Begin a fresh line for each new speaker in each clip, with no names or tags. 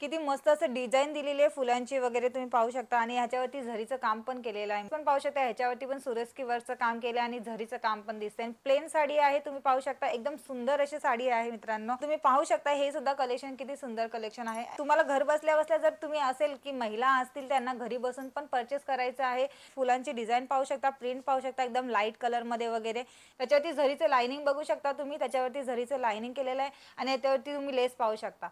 किती मस्त असं डिझाइन दिलेली आहे फुलांची वगैरे तुम्ही पाहू शकता आणि ह्याच्यावरती झरीचं काम पण केलेलं आहे. पण पाहू शकता ह्याच्यावरती पण सुरेस्की वर्कचं काम केलं आणि झरीचं काम पण दिसतंय. प्लेन साडी आहे, तुम्ही पाहू शकता एकदम सुंदर अशी साडी आहे मित्रांनो. तुम्ही पाहू शकता हे सुद्धा कलेक्शन किती सुंदर कलेक्शन आहे. तुम्हाला घर बसल्या बसल्या जर तुम्ही असेल की महिला असतील त्यांना घरी बसून पण परचेस करायचं आहे, फुलांची डिझाइन पाहू शकता, प्रिंट पाहू शकता एकदम लाईट कलर मध्ये वगैरे. त्याच्यावरती झरीचं लाइनिंग बघू शकता तुम्ही, त्याच्यावरती झरीचं लाइनिंग केलेलं आहे आणि त्याच्यावरती तुम्ही लेस पाहू शकता.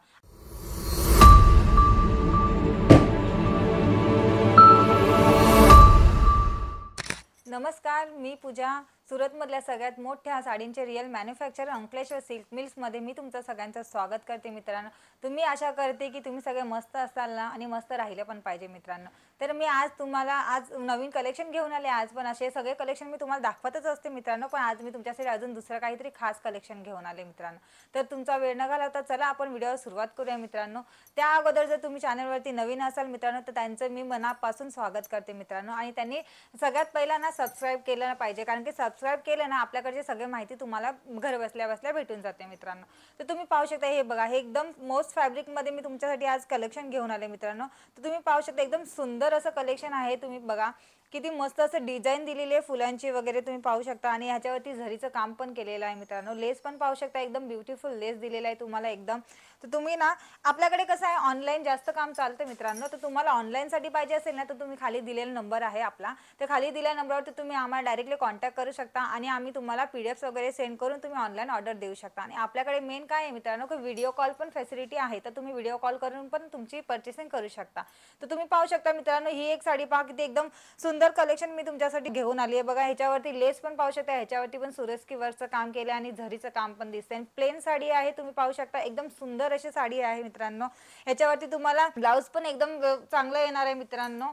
नमस्कार, मी पूजा. सुरतमधल्या सगळ्यात मोठ्या साडींचे रिअल मॅन्युफॅक्चरर अंकलेश्वर सिल्क मिल्समध्ये मी तुमचं सगळ्यांचं स्वागत करते मित्रांनो. तुम्ही आशा करते की तुम्ही सगळे मस्त असाल ना आणि मस्त राहिले पण पाहिजे मित्रांनो. तर मी आज नवीन कलेक्शन घेऊन आले. आज पण असे सगळे कलेक्शन मी तुम्हाला दाखवतच असते मित्रांनो, पण आज मी तुमच्यासाठी अजून दुसरं काहीतरी खास कलेक्शन घेऊन आले मित्रांनो. तर तुमचा वेळ न घालवता चला आपण व्हिडिओ सुरुवात करूया मित्रांनो. त्या अगोदर जर तुम्ही चॅनलवरती नवीन असाल मित्रांनो तर त्यांचं मी मनापासून स्वागत करते मित्रांनो. आणि त्यांनी सगळ्यात पहिला ना सबस्क्राईब केलं पाहिजे, कारण की सबस्क्राईब केलं ना आपल्याकडची सगळी माहिती तुम्हाला घर बसल्या बसल्या भेटून जाते मित्रांनो. तर तुम्ही पाहू शकता हे बघा, हे एकदम मोस्ट फॅब्रिक मध्ये मी तुमच्यासाठी आज कलेक्शन घेऊन आले मित्रांनो. तर तुम्ही पाहू शकता एकदम सुंदर असं कलेक्शन आहे. तुम्ही बघा किती मस्त असं डिझाइन दिलेली आहे फुलांची वगैरे तुम्ही पाहू शकता आणि ह्याच्यावरती झरीचं काम पण केलेलं आहे मित्रांनो. लेस पण पाहू शकता, एकदम ब्युटिफुल लेस दिलेला आहे तुम्हाला एकदम. तर तुम्ही ना आपल्याकडे कसं आहे ऑनलाईन जास्त काम चालतं मित्रांनो. तर तुम्हाला ऑनलाईनसाठी पाहिजे असेल ना तर तुम्ही खाली दिलेला नंबर आहे आपला, तर खाली दिलेल्या नंबरवरती तुम्ही आम्हाला डायरेक्टली कॉन्टॅक्ट करू शकता आणि आम्ही तुम्हाला पीडीएफ्स वगैरे सेंड करून तुम्ही ऑनलाईन ऑर्डर देऊ शकता. आणि आपल्याकडे मेन काय आहे मित्रांनो की व्हिडिओ कॉल पण फॅसिलिटी आहे, तर तुम्ही व्हिडिओ कॉल करून पण तुमची पर्चेसिंग करू शकता. तर तुम्ही पाहू शकता मित्रांनो ही एक साडी पहा किती एकदम सुंदर कलेक्शन मी तुमच्यासाठी घेऊन आली आहे. बघा ह्याच्यावरती लेस पण पाहू शकता, ह्याच्यावरती पण सुरेस्की वर्कचं काम केलं आणि झरीचं काम पण दिसतंय. प्लेन साडी आहे, तुम्ही पाहू शकता एकदम सुंदर अशी साडी आहे मित्रांनो. ह्याच्यावरती तुम्हाला ब्लाउज पण एकदम चांगलं येणार आहे मित्रांनो.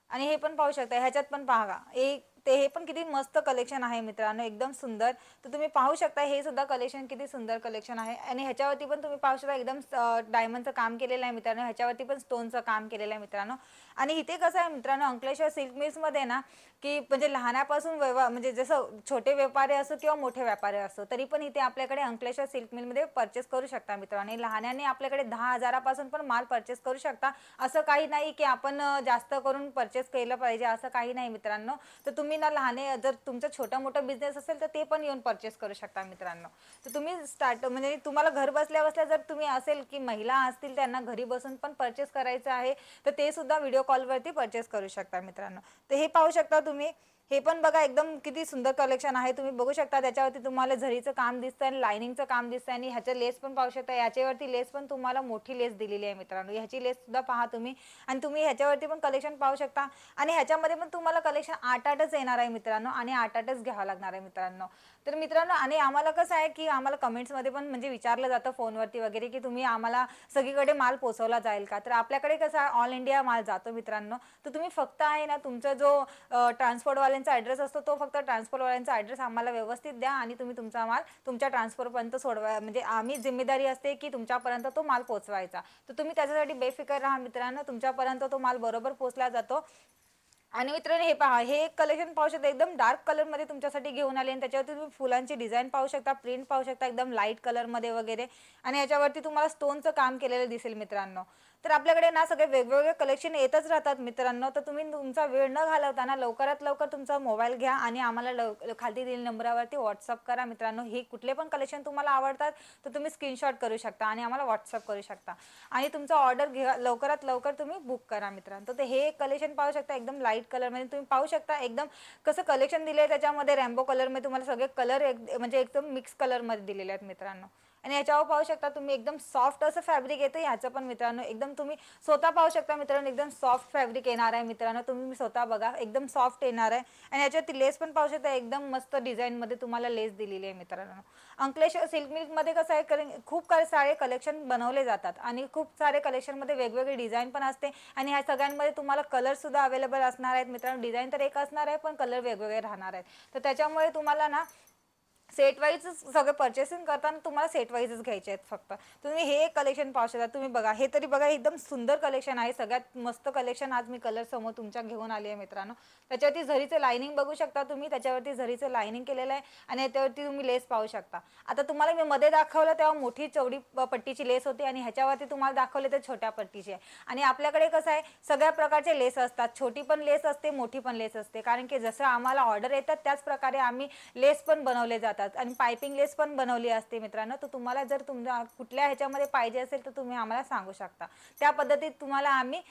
आणि हे पण पाहू शकता, ह्याच्यात पण पहा हे पण किती मस्त कलेक्शन आहे मित्रांनो, एकदम सुंदर. तर तुम्ही पाहू शकता हे सुद्धा कलेक्शन किती सुंदर कलेक्शन आहे. आणि ह्याच्यावरती पण तुम्ही पाहू शकता एकदम डायमंडचं काम केलेलं आहे मित्रांनो, ह्याच्यावरती पण स्टोनचं काम केलेलं आहे मित्रांनो. आणि इथे कसं आहे मित्रांनो अंकलेश्वर सिल्क मिल्समध्ये ना की म्हणजे लहानापासून म्हणजे जसं छोटे व्यापारी असो किंवा मोठे व्यापारी असो तरी पण इथे आपल्याकडे अंकलेश्वर सिल्क मिलमध्ये परचेस करू शकता मित्रांनो. आणि लहान्याने आपल्याकडे 10,000 पासून पण माल परचेस करू शकता. असं काही नाही की आपण जास्त करून परचेस केलं पाहिजे असं काही नाही मित्रांनो. तर तुम्ही ना लहाने जर तुमचा छोटा मोठा बिझनेस असेल तर ते पण येऊन परचेस करू शकता मित्रांनो. तर तुम्ही म्हणजे तुम्हाला घर बसल्या बसल्या जर तुम्ही असेल की महिला असतील त्यांना घरी बसून पण परचेस करायचं आहे तर ते सुद्धा व्हिडिओ कॉलवरती परचेस करू शकता मित्रांनो. तर हे पाहू शकता तुम्ही, हे पण बघा एकदम किती सुंदर कलेक्शन आहे. तुम्ही बघू शकता त्याच्यावरती तुम्हाला झरीचं काम दिसतंय आणि लाइनिंगचं काम दिसतंय आणि ह्याचं लेस पण पाहू शकता. याच्यावरती लेस पण तुम्हाला मोठी लेस दिलेली आहे मित्रांनो. ह्याची लेस सुद्धा पहा तुम्ही. आणि तुम्ही ह्याच्यावरती पण कलेक्शन पाहू शकता. आणि ह्याच्यामध्ये पण तुम्हाला कलेक्शन 8-8च येणार आहे मित्रांनो आणि 8-8च घ्यावं लागणार आहे मित्रांनो. तर मित्रांनो आणि आम्हाला कसं आहे की आम्हाला कमेंट्समध्ये पण म्हणजे विचारलं जातं फोनवरती वगैरे की तुम्ही आम्हाला सगळीकडे माल पोहोचवला जाईल का. तर आपल्याकडे कसं आहे ऑल इंडिया माल जातो मित्रांनो. तर तुम्ही फक्त आहे ना तुमचा जो ट्रान्सपोर्टवाल्यांचा ॲड्रेस असतो तो फक्त ट्रान्सपोर्टवाल्यांचा ॲड्रेस आम्हाला व्यवस्थित द्या आणि तुम्ही तुमचा माल तुमच्या ट्रान्सपोर्टपर्यंत सोडवा. म्हणजे आम्ही जिम्मेदारी असते की तुमच्यापर्यंत तो माल पोहोचवायचा. तर तुम्ही त्याच्यासाठी बेफिकर राहा मित्रांनो, तुमच्यापर्यंत तो माल बरोबर पोहोचला जातो. आणि मित्रांनो हे पहा, हे एक कलेक्शन पाहू शकता एकदम डार्क कलर मध्ये तुमच्यासाठी घेऊन आले आणि त्याच्यावरती तुम्ही फुलांची डिझाइन पाहू शकता, प्रिंट पाहू शकता एकदम लाईट कलर मध्ये वगैरे. आणि याच्यावरती तुम्हाला स्टोनचं काम केलेलं दिसेल मित्रांनो. तर आपल्याकडे ना सगळे वेगवेगळे कलेक्शन येतच राहतात मित्रांनो. तर तुम्ही तुमचा वेळ न घालवताना लवकरात लवकर तुमचा मोबाईल घ्या आणि आम्हाला खाली दिलेल्या नंबरवरती व्हॉट्सअप करा मित्रांनो. हे कुठले पण कलेक्शन तुम्हाला आवडतात तर तुम्ही स्क्रीनशॉट करू शकता आणि आम्हाला व्हॉट्सअप करू शकता आणि तुमचा ऑर्डर घ्या लवकरात लवकर तुम्ही बुक करा मित्रांनो. तर हे कलेक्शन पाहू शकता एकदम लाईट कलर मध्ये तुम्ही पाहू शकता एकदम कसं कलेक्शन दिले. त्याच्यामध्ये रॅम्बो कलर मध्ये तुम्हाला सगळे कलर म्हणजे एकदम मिक्स कलर मध्ये दिलेले आहेत मित्रांनो. आणि याच्यावर पाहू शकता तुम्ही एकदम सॉफ्ट असं फॅब्रिक येतं ह्याचं पण मित्रांनो. एकदम तुम्ही स्वतः पाहू शकता मित्रांनो, एकदम सॉफ्ट फॅब्रिक येणार आहे मित्रांनो. तुम्ही स्वतः बघा एकदम सॉफ्ट येणार आहे. आणि याच्यावरती लेस पण पाहू शकता एकदम मस्त डिझाईन मध्ये तुम्हाला लेस दिलेली आहे मित्रांनो. अंकलेश्वर सिल्क मिल्क मध्ये कसं आहे कारण खूप सारे कलेक्शन बनवले जातात आणि खूप सारे कलेक्शन मध्ये वेगवेगळे डिझाईन पण असते आणि ह्या सगळ्यांमध्ये तुम्हाला कलर सुद्धा अवेलेबल असणार आहेत मित्रांनो. डिझाईन तर एक असणार आहे पण कलर वेगवेगळे राहणार आहेत. तर त्याच्यामुळे तुम्हाला ना सेट वाईज सगळं पर्चेसिंग करताना तुम्हाला सेट वाईजच घ्यायचे आहेत फक्त. तुम्ही हे एक कलेक्शन पाहू शकता. तुम्ही बघा, हे तरी बघा एकदम सुंदर कलेक्शन आहे. सगळ्यात मस्त कलेक्शन आज मी कलर समोर तुमच्या घेऊन आली आहे मित्रांनो. त्याच्यावरती झरीचं लाइनिंग बघू शकता तुम्ही, त्याच्यावरती झरीचं लाइनिंग केलेलं आहे आणि याच्यावरती तुम्ही लेस पाहू शकता. आता तुम्हाला मी मध्ये दाखवलं तेव्हा मोठी चौडी पट्टीची लेस होती आणि ह्याच्यावरती तुम्हाला दाखवले तर छोट्या पट्टीची आहे. आणि आपल्याकडे कसं आहे, सगळ्या प्रकारचे लेस असतात. छोटी पण लेस असते, मोठी पण लेस असते. कारण की जसं आम्हाला ऑर्डर येतात त्याच प्रकारे आम्ही लेस पण बनवले जातात आणि पाइपिंग लेस पण बनवली असते मित्रांनो. तर तुम्हाला जर तुमच्या कुठल्या ह्याच्यामध्ये पाहिजे असेल तर तुम्ही आम्हाला सांगू शकता. त्या पद्धतीत तुम्हाला आम्ही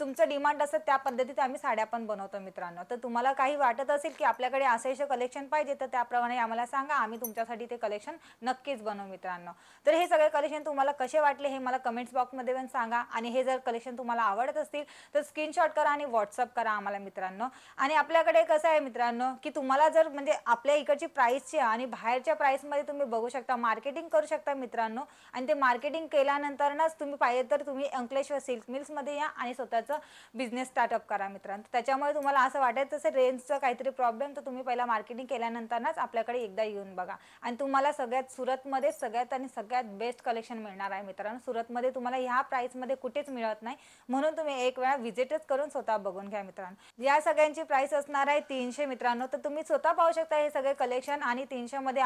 तुमचं डिमांड असेल त्या पद्धतीत आम्ही साड्या पण बनवतो मित्रांनो. तर तुम्हाला काही वाटत असेल की आपल्याकडे असे कलेक्शन पाहिजे तर त्याप्रमाणे आम्हाला सांगा, आम्ही तुमच्यासाठी ते कलेक्शन नक्कीच बनवू मित्रांनो. तर हे सगळे कलेक्शन तुम्हाला कसे वाटले हे मला कमेंट्स बॉक्समध्ये पण सांगा. आणि हे जर कलेक्शन तुम्हाला आवडत असतील तर स्क्रीनशॉट करा आणि व्हॉट्सअप करा आम्हाला मित्रांनो. आणि आपल्याकडे कसं आहे मित्रांनो की तुम्हाला जर म्हणजे आपल्या इकडची प्राईसची आणि बाहेरच्या प्राईसमध्ये तुम्ही बघू शकता, मार्केटिंग करू शकता मित्रांनो. आणि ते मार्केटिंग केल्यानंतरच तुम्ही पाहिजे तर तुम्ही अंकलेश्वर सिल्क मिल्समध्ये या आणि स्वतःचं बिझनेस स्टार्टअप करा मित्रांनो. त्याच्यामुळे तुम्हाला असं वाटत असेल रेंजचं काहीतरी प्रॉब्लेम तर तुम्ही पहिला मार्केटिंग केल्यानंतरच आपल्याकडे एकदा येऊन बघा. आणि तुम्हाला सुरतमध्ये सगळ्यात आणि सगळ्यात बेस्ट कलेक्शन मिळणार आहे मित्रांनो. सुरतमध्ये तुम्हाला ह्या प्राईसमध्ये कुठेच मिळत नाही, म्हणून तुम्ही एक वेळा व्हिजिटच करून स्वतः बघून घ्या मित्रांनो. या सगळ्यांची प्राइस असणार आहे 300 मित्रांनो. तर तुम्ही स्वतः पाहू शकता हे सगळे कलेक्शन. आणि 300 मध्ये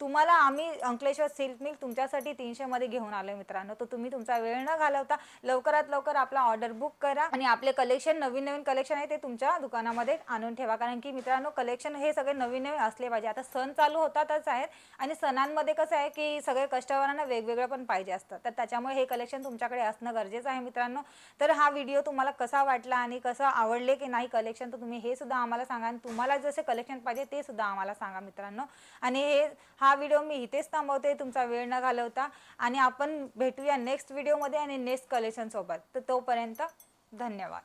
तुम्हाला आम्ही अंकलेश्वर सिल्क मिल तुमच्यासाठी 300 मध्ये घेऊन आलो मित्रांनो. तर तुम्ही तुमचा वेळ न घालवता लवकरात लवकर आपला ऑर्डर बुक करा आणि आपले कलेक्शन नवीन कलेक्शन आहे ते तुमच्या दुकानामध्ये आणून ठेवा. कारण की मित्रांनो कलेक्शन हे सगळे नवीन असले पाहिजे. आता सण चालू होतातच आहेत आणि सणांमध्ये कसं आहे की सगळे कस्टमरांना वेगवेगळं पण पाहिजे असतं. तर त्याच्यामुळे हे कलेक्शन तुमच्याकडे असणं गरजेचं आहे मित्रांनो. तर हा व्हिडिओ तुम्हाला कसा वाटला आणि कसं आवडले की नाही कलेक्शन तर तुम्ही हे सुद्धा आम्हाला सांगा. आणि तुम्हाला जसे कलेक्शन पाहिजे ते सुद्धा आम्हाला सांगा मित्रांनो. आणि हा व्हिडिओ मी इथेच थांबवते तुमचा वेळ न घालवता. आणि आपण भेटूया नेक्स्ट व्हिडिओमध्ये आणि नेक्स्ट कलेक्शन सोबत. तर तोपर्यंत धन्यवाद.